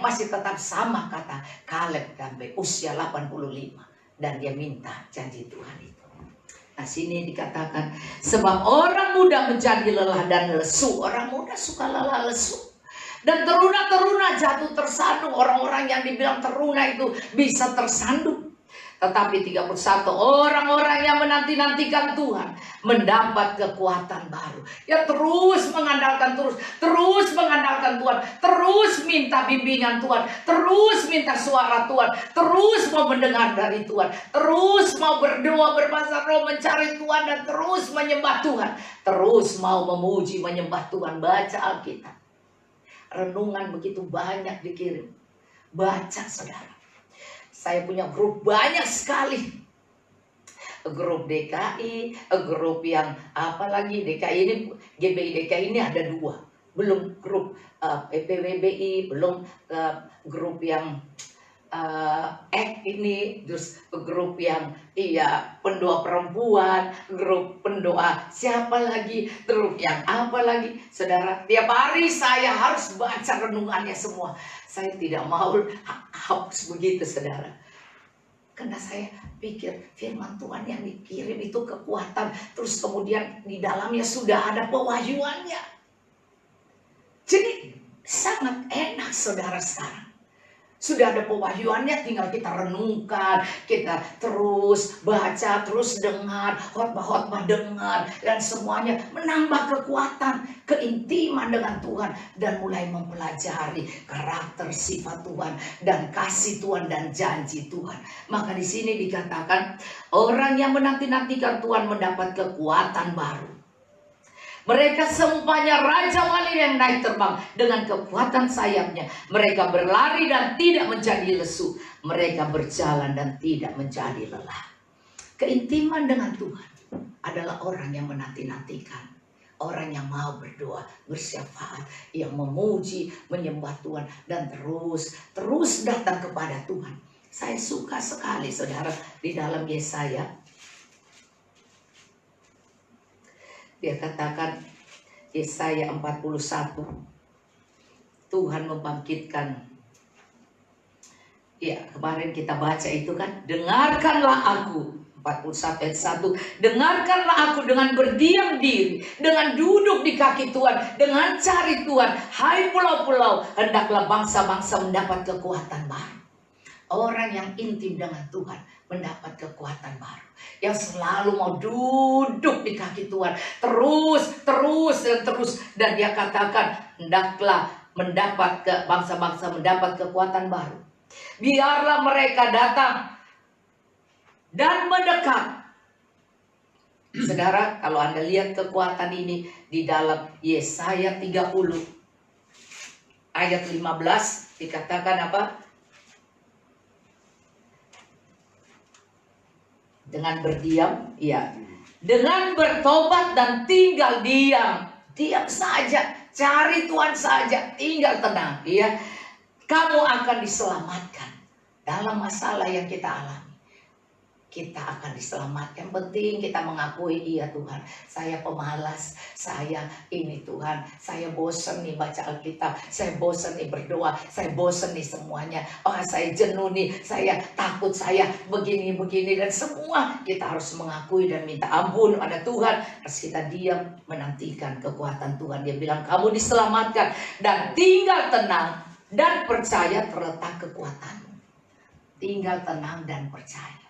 Speaker 1: masih tetap sama kata Kaleb sampai usia 85, dan dia minta janji Tuhan itu. Nah, sini dikatakan sebab orang muda menjadi lelah dan lesu. Orang muda suka lelah lesu. Dan teruna-teruna jatuh tersandung. Orang-orang yang dibilang teruna itu bisa tersandung. Tetapi 31, orang-orang yang menanti-nantikan Tuhan mendapat kekuatan baru. Ya, terus mengandalkan terus mengandalkan Tuhan, terus minta bimbingan Tuhan, terus minta suara Tuhan, terus mau mendengar dari Tuhan, terus mau berdoa berbahasa roh mencari Tuhan, dan terus menyembah Tuhan, terus mau memuji menyembah Tuhan. Baca Alkitab, renungan begitu banyak dikirim. Baca, saudara. Saya punya grup banyak sekali. Grup DKI, grup yang apa lagi, DKI ini, GBI DKI ini ada 2. Belum grup PPWBI, belum grup yang ini, terus grup yang pendoa perempuan, grup pendoa siapa lagi, grup yang apa lagi. Saudara, tiap hari saya harus baca renungannya semua. Saya tidak mau hapus begitu, saudara. Karena saya pikir firman Tuhan yang dikirim itu kekuatan. Terus kemudian di dalamnya sudah ada pewahyuannya. Jadi sangat enak, saudara, sekarang. Sudah ada pewahyuannya, tinggal kita renungkan, kita terus baca, terus dengar, khotbah-khotbah dengar, dan semuanya menambah kekuatan, keintiman dengan Tuhan, dan mulai mempelajari karakter sifat Tuhan, dan kasih Tuhan, dan janji Tuhan. Maka di sini dikatakan, orang yang menanti-nantikan Tuhan mendapat kekuatan baru. Mereka seumpamanya raja wali yang naik terbang dengan kekuatan sayapnya. Mereka berlari dan tidak menjadi lesu. Mereka berjalan dan tidak menjadi lelah. Keintiman dengan Tuhan adalah orang yang menanti-nantikan. Orang yang mau berdoa, bersyafaat, yang memuji, menyembah Tuhan, dan terus datang kepada Tuhan. Saya suka sekali, saudara, di dalam Yesaya. Dia katakan, Yesaya 41, Tuhan membangkitkan. Ya, kemarin kita baca itu kan, dengarkanlah aku, 41 ayat 1, dengarkanlah aku dengan berdiam diri, dengan duduk di kaki Tuhan, dengan cari Tuhan. Hai pulau-pulau, hendaklah bangsa-bangsa mendapat kekuatan baru. Orang yang intim dengan Tuhan mendapat kekuatan baru. Yang selalu mau duduk di kaki Tuhan. Terus. Dan dia katakan, hendaklah bangsa-bangsa mendapat kekuatan baru. Biarlah mereka datang dan mendekat. Saudara, kalau Anda lihat kekuatan ini di dalam Yesaya 30 ayat 15, dikatakan apa? Dengan berdiam, dengan bertobat dan tinggal diam saja, cari Tuhan saja, tinggal tenang, kamu akan diselamatkan dalam masalah yang kita alami. Kita akan diselamatkan. Penting kita mengakui, iya Tuhan, saya pemalas, saya ini Tuhan, saya bosan nih baca Alkitab, saya bosan nih berdoa, saya bosan nih semuanya, saya jenuh nih, saya takut, saya begini, dan semua kita harus mengakui dan minta ampun pada Tuhan. Terus kita diam menantikan kekuatan Tuhan. Dia bilang, kamu diselamatkan dan tinggal tenang dan percaya terletak kekuatanmu. Tinggal tenang dan percaya.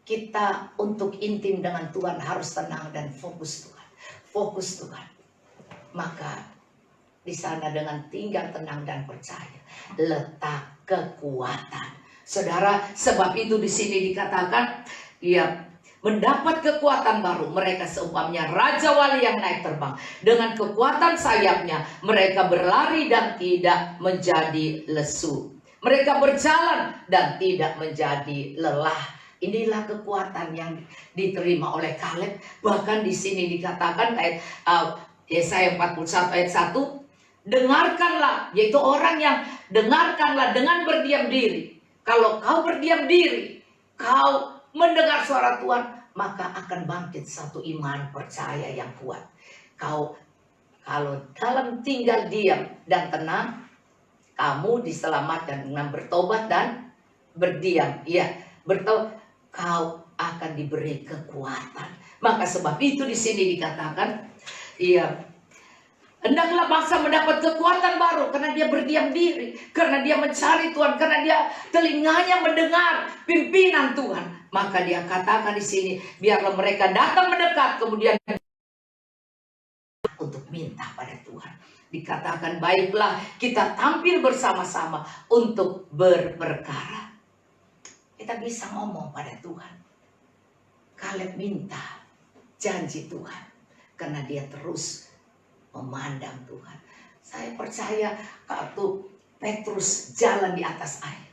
Speaker 1: Kita untuk intim dengan Tuhan harus tenang dan fokus Tuhan. Fokus Tuhan. Maka di sana dengan tinggal tenang dan percaya letak kekuatan. Saudara, sebab itu di sini dikatakan ya, mendapat kekuatan baru. Mereka seumpamanya raja wali yang naik terbang. Dengan kekuatan sayapnya mereka berlari dan tidak menjadi lesu. Mereka berjalan dan tidak menjadi lelah. Inilah kekuatan yang diterima oleh Kaleb. Bahkan di sini dikatakan ayat Yesaya 41 ayat 1, dengarkanlah, yaitu orang yang dengarkanlah dengan berdiam diri. Kalau kau berdiam diri, kau mendengar suara Tuhan, maka akan bangkit satu iman percaya yang kuat. Kau kalau dalam tinggal diam dan tenang, kamu diselamatkan dengan bertobat dan berdiam. Ya, bertobat, kau akan diberi kekuatan. Maka sebab itu di sini dikatakan, iya, hendaklah bangsa mendapat kekuatan baru karena dia berdiam diri, karena dia mencari Tuhan, karena dia telinganya mendengar pimpinan Tuhan. Maka dia katakan di sini, biarlah mereka datang mendekat, kemudian untuk minta pada Tuhan. Dikatakan, baiklah kita tampil bersama-sama untuk berperkara. Kita bisa ngomong pada Tuhan. Kaleb minta janji Tuhan karena dia terus memandang Tuhan. Saya percaya waktu Petrus jalan di atas air,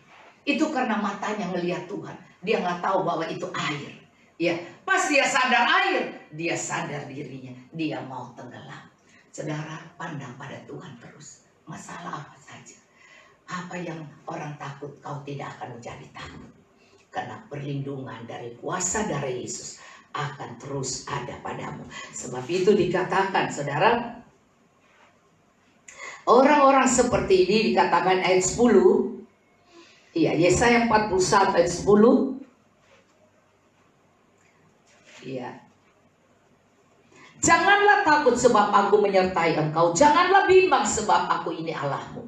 Speaker 1: itu karena matanya ngelihat Tuhan. Dia nggak tahu bahwa itu air. Ya, pas dia sadar air, dia sadar dirinya, dia mau tenggelam. Saudara, pandang pada Tuhan terus. Masalah apa saja, apa yang orang takut, kau tidak akan menjadi takut. Karena perlindungan dari kuasa darah Yesus akan terus ada padamu. Sebab itu dikatakan, saudara, orang-orang seperti ini dikatakan ayat 10. Iya, Yesaya 41 ayat 10. Iya. Janganlah takut sebab aku menyertai engkau. Janganlah bimbang sebab aku ini Allahmu.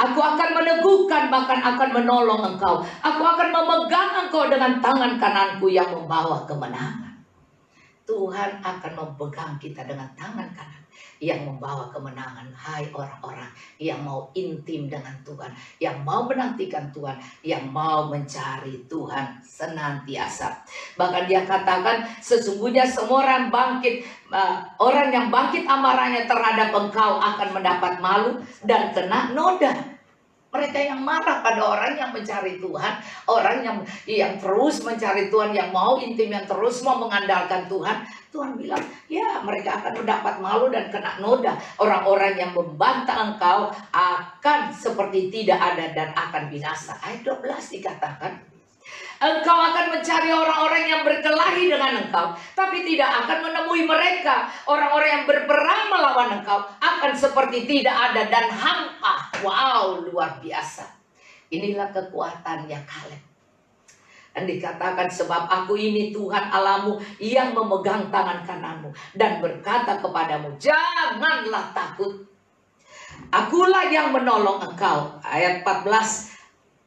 Speaker 1: Aku akan meneguhkan, bahkan akan menolong engkau. Aku akan memegang engkau dengan tangan kananku yang membawa kemenangan. Tuhan akan memegang kita dengan tangan kanan yang membawa kemenangan. Hai orang-orang yang mau intim dengan Tuhan, yang mau menantikan Tuhan, yang mau mencari Tuhan senantiasa. Bahkan dia katakan, sesungguhnya semua orang bangkit, orang yang bangkit amarahnya terhadap engkau akan mendapat malu dan kena noda. Mereka yang marah pada orang yang mencari Tuhan, orang yang terus mencari Tuhan, yang mau intim, yang terus mau mengandalkan Tuhan, Tuhan bilang, ya mereka akan mendapat malu dan kena noda. Orang-orang yang membantah engkau akan seperti tidak ada dan akan binasa. Ayat 12 dikatakan, engkau akan mencari orang-orang yang berkelahi dengan engkau, tapi tidak akan menemui mereka. Orang-orang yang berperang melawan engkau akan seperti tidak ada dan hampa. Wow, luar biasa. Inilah kekuatannya Kaleb. Dan dikatakan, sebab aku ini Tuhan Allahmu yang memegang tangan kananmu dan berkata kepadamu, janganlah takut. Akulah yang menolong engkau. Ayat 14.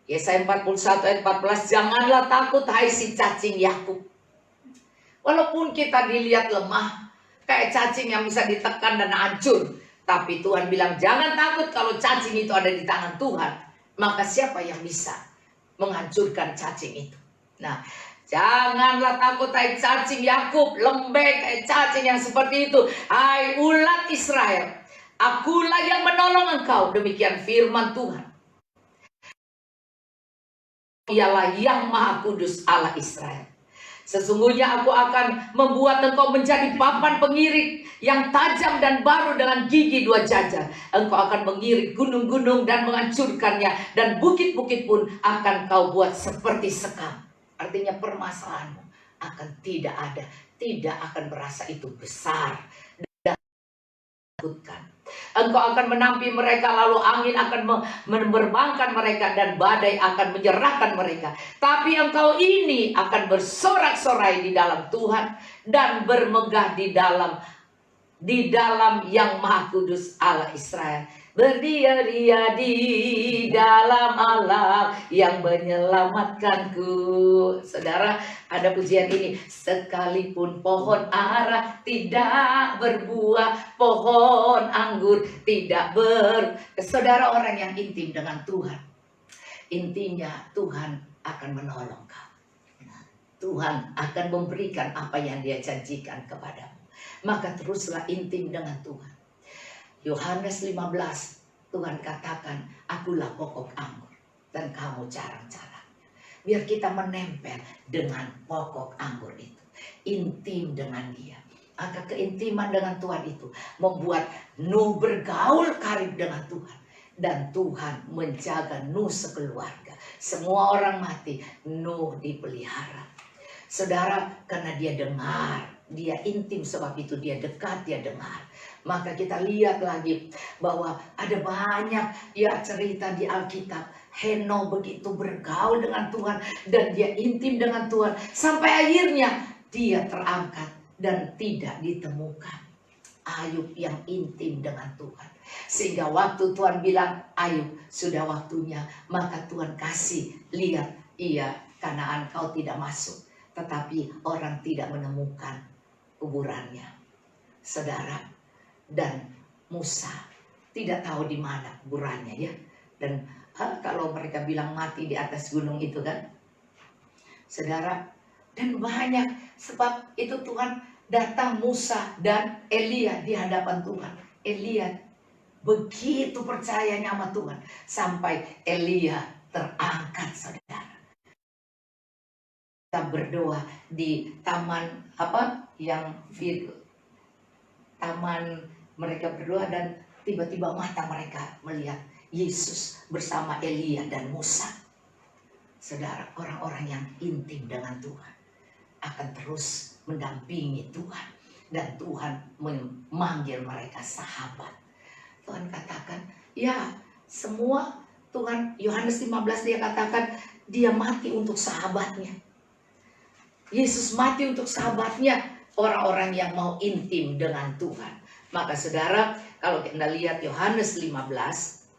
Speaker 1: Yesaya 41 ayat 14, janganlah takut hai si cacing Yakub. Walaupun kita dilihat lemah, kayak cacing yang bisa ditekan dan hancur, tapi Tuhan bilang jangan takut kalau cacing itu ada di tangan Tuhan. Maka siapa yang bisa menghancurkan cacing itu? Nah, janganlah takut hai cacing Yakub, lembek kayak cacing yang seperti itu. Hai ulat Israel, akulah yang menolong engkau. Demikian firman Tuhan. Ialah yang Maha Kudus Allah Israel. Sesungguhnya aku akan membuat engkau menjadi papan pengirik yang tajam dan baru dengan gigi 2 jajar. Engkau akan mengirik gunung-gunung dan menghancurkannya, dan bukit-bukit pun akan kau buat seperti sekam. Artinya permasalahanmu akan tidak ada, tidak akan berasa itu besar dan menakutkan. Engkau akan menampi mereka, lalu angin akan menerbangkan mereka, dan badai akan menyerahkan mereka. Tapi engkau ini akan bersorak-sorai di dalam Tuhan dan bermegah di dalam yang Maha Kudus Allah Israel. Berdia-dia di dalam Allah yang menyelamatkanku. Saudara, ada pujian ini. Sekalipun pohon ara tidak berbuah, pohon anggur tidak Saudara, orang yang intim dengan Tuhan, intinya Tuhan akan menolong kamu. Tuhan akan memberikan apa yang Dia janjikan kepadamu. Maka teruslah intim dengan Tuhan. Yohanes 15, Tuhan katakan, akulah pokok anggur dan kamu carang-carangnya. Biar kita menempel dengan pokok anggur itu, intim dengan Dia. Maka keintiman dengan Tuhan itu membuat Nuh bergaul karib dengan Tuhan. Dan Tuhan menjaga Nuh sekeluarga. Semua orang mati, Nuh dipelihara. Saudara, karena dia dengar, dia intim, sebab itu dia dekat, dia dengar. Maka kita lihat lagi bahwa ada banyak ya cerita di Alkitab. Henokh begitu bergaul dengan Tuhan dan dia intim dengan Tuhan. Sampai akhirnya dia terangkat dan tidak ditemukan. Ayub yang intim dengan Tuhan. Sehingga waktu Tuhan bilang, Ayub sudah waktunya. Maka Tuhan kasih, lihat, iya Kanaan kau tidak masuk. Tetapi orang tidak menemukan kuburannya. Saudara, dan Musa tidak tahu di mana kuburannya ya. Dan kalau mereka bilang mati di atas gunung itu kan. Saudara, dan banyak sebab itu Tuhan datang Musa dan Elia di hadapan Tuhan. Elia begitu percayanya sama Tuhan sampai Elia terangkat, saudara. Kita berdoa di taman taman mereka berdoa dan tiba-tiba mata mereka melihat Yesus bersama Elia dan Musa. Saudara, orang-orang yang intim dengan Tuhan akan terus mendampingi Tuhan. Dan Tuhan memanggil mereka sahabat. Tuhan katakan, ya semua Tuhan, Yohanes 15 dia katakan, dia mati untuk sahabatnya. Yesus mati untuk sahabatnya, orang-orang yang mau intim dengan Tuhan. Maka saudara, kalau kita lihat Yohanes 15,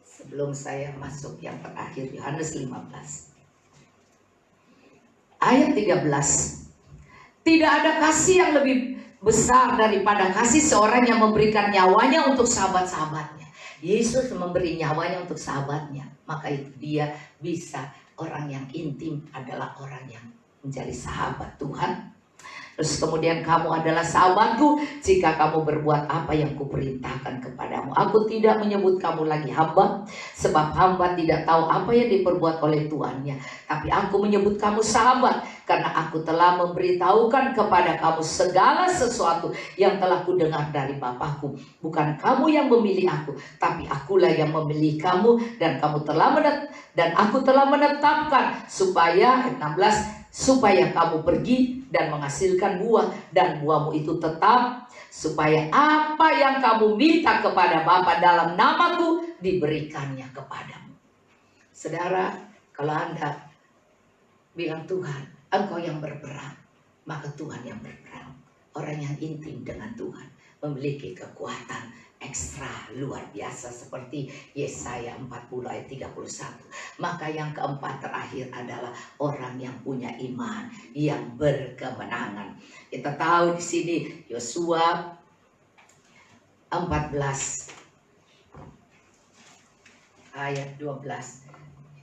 Speaker 1: sebelum saya masuk yang terakhir, Yohanes 15. Ayat 13. Tidak ada kasih yang lebih besar daripada kasih seorang yang memberikan nyawanya untuk sahabat-sahabatnya. Yesus memberi nyawanya untuk sahabatnya. Maka itu dia bisa, orang yang intim adalah orang yang menjadi sahabat Tuhan. Terus kemudian, kamu adalah sahabatku jika kamu berbuat apa yang kuperintahkan kepadamu. Aku tidak menyebut kamu lagi hamba, sebab hamba tidak tahu apa yang diperbuat oleh tuannya. Tapi aku menyebut kamu sahabat, karena aku telah memberitahukan kepada kamu segala sesuatu yang telah kudengar dari Bapakku. Bukan kamu yang memilih aku, tapi akulah yang memilih kamu, dan aku telah menetapkan supaya, 16, supaya kamu pergi dan menghasilkan buah, dan buahmu itu tetap, supaya apa yang kamu minta kepada Bapa dalam namaku diberikannya kepadamu. Saudara, kalau Anda bilang, Tuhan, Engkau yang berperang, maka Tuhan yang berperang. Orang yang intim dengan Tuhan memiliki kekuatan ekstra luar biasa, seperti Yesaya 40 ayat 31. Maka yang keempat terakhir adalah orang yang punya iman, yang berkemenangan. Kita tahu di sini Yosua 14 ayat 12.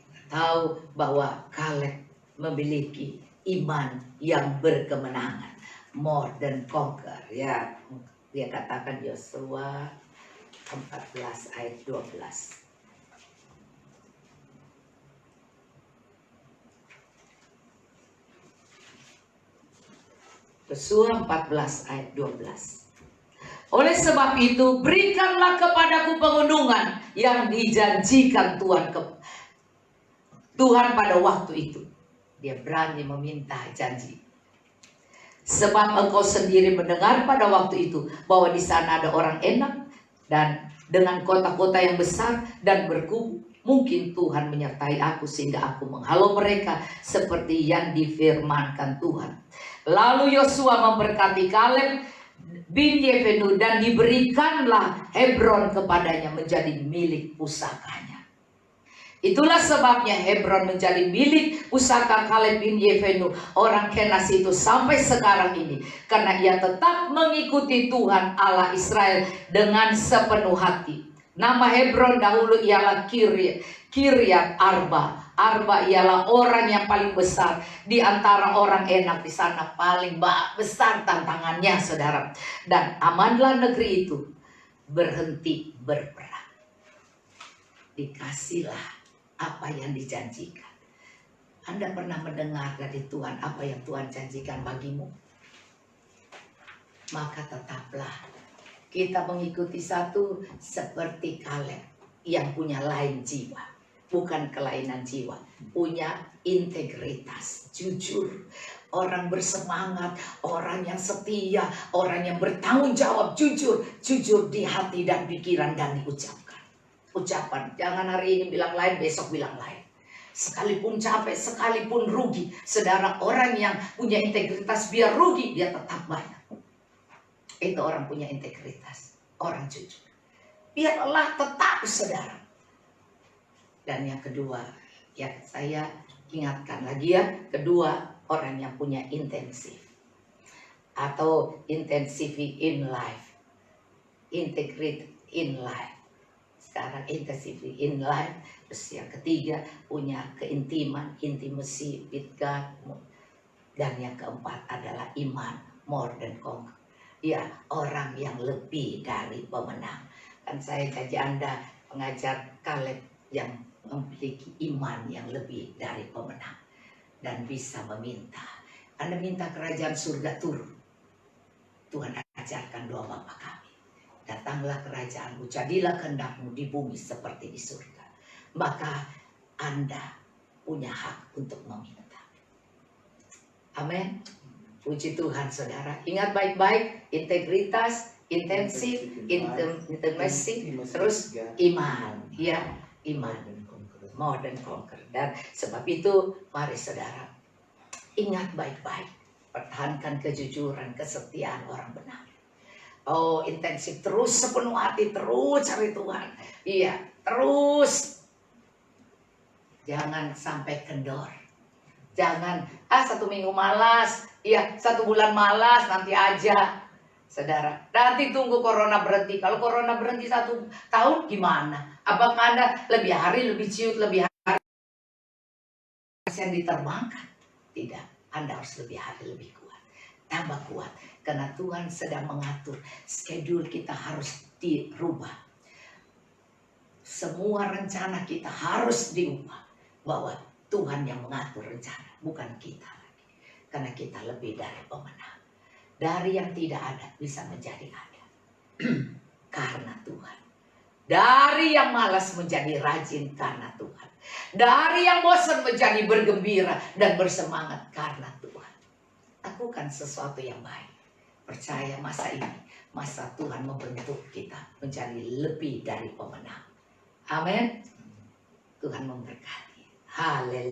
Speaker 1: Kita tahu bahwa Kaleb memiliki iman yang berkemenangan, more than conquer ya. Dia katakan Yosua 14 ayat 12. Yosua 14 ayat 12. Oleh sebab itu, berikanlah kepadaku pengunduan yang dijanjikan Tuhan pada waktu itu. Dia berani meminta janji. Sebab engkau sendiri mendengar pada waktu itu bahwa di sana ada orang enak dan dengan kota-kota yang besar dan berkubu. Mungkin Tuhan menyertai aku sehingga aku menghalau mereka seperti yang difirmankan Tuhan. Lalu Yosua memberkati Kaleb bin Yefenu, dan diberikanlah Hebron kepadanya menjadi milik pusakanya. Itulah sebabnya Hebron menjadi milik pusaka Kaleb bin Yefenu, orang Kenas itu, sampai sekarang ini. Karena ia tetap mengikuti Tuhan Allah Israel dengan sepenuh hati. Nama Hebron dahulu ialah Kiryat Arba. Arba ialah orang yang paling besar di antara orang Enak di sana, paling besar tantangannya, saudara. Dan amanlah negeri itu berhenti berperang. Dikasihlah apa yang dijanjikan. Anda pernah mendengar dari Tuhan apa yang Tuhan janjikan bagimu? Maka tetaplah kita mengikuti satu seperti Kaleb yang punya lain jiwa. Bukan kelainan jiwa, punya integritas, jujur, orang bersemangat, orang yang setia, orang yang bertanggung jawab, jujur di hati dan pikiran dan diucapkan. Ucapan, jangan hari ini bilang lain, besok bilang lain. Sekalipun capek, sekalipun rugi, saudara, orang yang punya integritas, biar rugi dia tetap banyak. Itu orang punya integritas, orang jujur. Biarlah tetap, saudara. Dan yang kedua, ya saya ingatkan lagi ya, kedua, orang yang punya intensif atau intensivity in life, integrate in life. Sekarang intensivity in life. Terus yang ketiga, punya keintiman, intimacy with God. Dan yang keempat adalah iman, more than conquer. Ya, orang yang lebih dari pemenang. Dan saya janji Anda pengajar Kaleb yang memiliki iman yang lebih dari pemenang dan bisa meminta. Anda minta kerajaan surga turun. Tuhan ajarkan doa Bapa kami. Datanglah kerajaanmu, jadilah kehendakmu di bumi seperti di surga. Maka Anda punya hak untuk meminta. Amin. Puji Tuhan, saudara. Ingat baik-baik, integritas, intensif, intimacy, terus iman. Ya, iman. More than conquer. Dan sebab itu, mari saudara, ingat baik-baik, pertahankan kejujuran, kesetiaan orang benar. Oh, intensif, terus sepenuh hati, terus cari Tuhan. Iya, terus. Jangan sampai kendor. Jangan, 1 minggu malas, iya 1 bulan malas, nanti aja. Saudara, nanti tunggu corona berhenti. Kalau corona berhenti 1 tahun gimana? Apakah Anda lebih hari, lebih ciut, lebih hari yang diterbangkan? Tidak, Anda harus lebih hari, lebih kuat. Tambah kuat, karena Tuhan sedang mengatur. Schedule kita harus dirubah. Semua rencana kita harus diubah. Bahwa Tuhan yang mengatur rencana, bukan kita lagi. Karena kita lebih dari pemenang. Dari yang tidak ada bisa menjadi ada. Karena Tuhan. Dari yang malas menjadi rajin karena Tuhan. Dari yang bosan menjadi bergembira dan bersemangat karena Tuhan. Lakukan sesuatu yang baik. Percaya masa ini, masa Tuhan membentuk kita menjadi lebih dari pemenang. Amin. Tuhan memberkati. Haleluya.